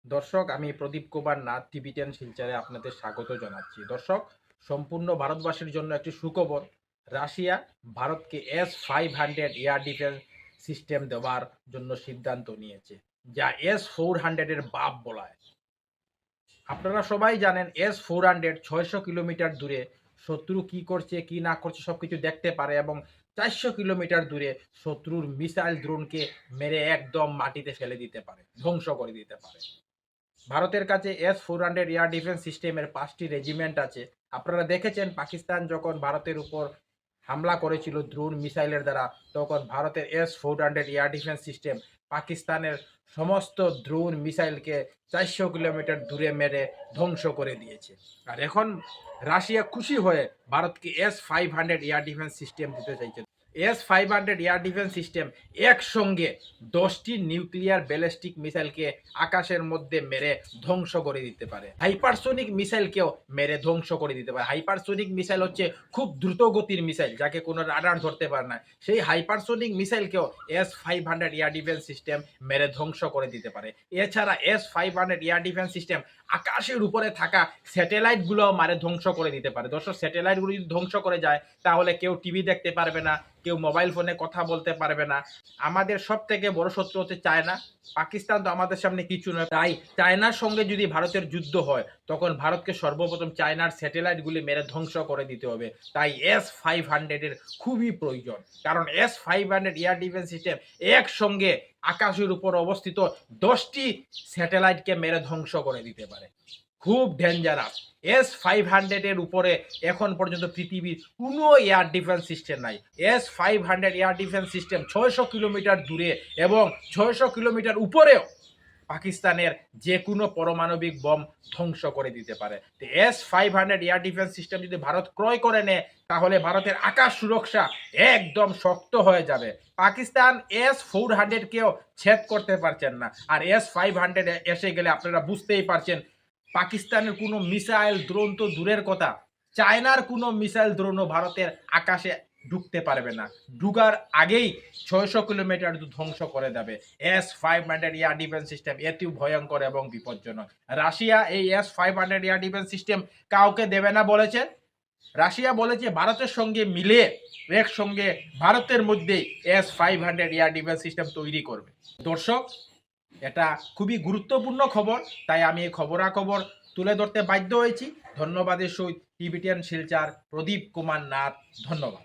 দর্শক, আমি প্রদীপ কুমার নাথ টিভি10 শিলচরে আপনাদের স্বাগত জানাচ্ছি। দর্শক, সম্পূর্ণ ভারতবাসীর জন্য একটি সুখবর। রাশিয়া ভারতকে S-500 এয়ার ডিফেন্স সিস্টেম দেওয়ার জন্য সিদ্ধান্ত নিয়েছে, যা S-400 এর বাপ বলা হয়। আপনারা সবাই জানেন S-400 600 কিলোমিটার দূরে শত্রু কি করছে কি না করছে সবকিছু দেখতে পারে এবং 400 কিলোমিটার দূরে শত্রুর মিসাইল ড্রোনকে মেরে একদম মাটিতে ফেলে দিতে পারে, ধ্বংস করে দিতে পারে। ভারতের কাছে S-400 এয়ার ডিফেন্স সিস্টেমের 5টি রেজিমেন্ট আছে। আপনারা দেখেছেন পাকিস্তান যখন ভারতের উপর হামলা করেছিল ড্রোন মিসাইলের দ্বারা, তখন ভারতের S-400 এয়ার ডিফেন্স সিস্টেম পাকিস্তানের সমস্ত ড্রোন মিসাইলকে 400 কিলোমিটার দূরে মেরে ধ্বংস করে দিয়েছে। আর এখন রাশিয়া খুশি হয়ে ভারতকে S-500 এয়ার ডিফেন্স সিস্টেম দিতে চাইছে। S-500 এয়ার ডিফেন্স সিস্টেম একসঙ্গে 10টি নিউক্লিয়ার ব্যালিস্টিক মিসাইলকে আকাশের মধ্যে মেরে ধ্বংস করে দিতে পারে। হাইপারসোনিক মিসাইলকেও মেরে ধ্বংস করে দিতে পারে। হাইপারসোনিক মিসাইল হচ্ছে খুব দ্রুত গতির মিসাইল, যাকে কোনো রাডার ধরতে পারে না। সেই হাইপারসোনিক মিসাইলকেও S-500 এয়ার ডিফেন্স সিস্টেম মেরে ধ্বংস করে দিতে পারে। এছাড়া S-500 এয়ার ডিফেন্স সিস্টেম আকাশের উপরে থাকা স্যাটেলাইটগুলোও মারে ধ্বংস করে দিতে পারে। দর্শক, স্যাটেলাইটগুলো যদি ধ্বংস করে যায় তাহলে কেউ টিভি দেখতে পারবে না, কেউ মোবাইল ফোনে কথা বলতে পারবে না। আমাদের সব থেকে বড় শত্রু হচ্ছে চায়না। পাকিস্তান তো আমাদের সামনে কিছু নয়। তাই চায়নার সঙ্গে যদি ভারতের যুদ্ধ হয়, তখন ভারতকে সর্বপ্রথম চায়নার স্যাটেলাইটগুলি মেরে ধ্বংস করে দিতে হবে। তাই S-500 এর খুবই প্রয়োজন, কারণ S-500 এয়ার ডিফেন্স সিস্টেম একসঙ্গে আকাশের উপর অবস্থিত 10টি স্যাটেলাইটকে মেরে ধ্বংস করে দিতে পারে। খুব ডেঞ্জারাস। S-500 এর উপরে এখন পর্যন্ত পৃথিবীর কোনো এয়ার ডিফেন্স সিস্টেম নাই। S-500 air defence system 600 kilometre দূরে এবং 600 কিলোমিটার উপরেও পাকিস্তানের যে কোনো পারমাণবিক বম ধ্বংস করে দিতে পারে। তো S-500 এয়ার ডিফেন্স সিস্টেম যদি ভারত ক্রয় করে নেয়, তাহলে ভারতের আকাশ সুরক্ষা একদম শক্ত হয়ে যাবে। পাকিস্তান S-400 কেও ছেদ করতে পারছেন না, আর S-500 এসে গেলে আপনারা বুঝতেই পারছেন পাকিস্তানের কোনো মিসাইল ড্রোন তো দূরের কথা, চায়নার কোনো মিসাইল ড্রোনও ভারতের আকাশে ঢুকতে পারবে না। ঢুকার আগেই 600 কিলোমিটার ধ্বংস করে দেবে। S-500 এয়ার ডিফেন্স সিস্টেম এতেও ভয়ঙ্কর এবং বিপজ্জনক। রাশিয়া এই S-500 এয়ার ডিফেন্স সিস্টেম কাউকে দেবে না বলেছে। রাশিয়া বলেছে ভারতের সঙ্গে মিলে একসঙ্গে ভারতের মধ্যে S-500 এয়ার ডিফেন্স সিস্টেম তৈরি করবে। দর্শক, এটা খুবই গুরুত্বপূর্ণ খবর, তাই আমি এই খবরাখবর তুলে ধরতে বাধ্য হয়েছি। ধন্যবাদের সহিত টিভি10 শিলচর প্রদীপ কুমার নাথ। ধন্যবাদ।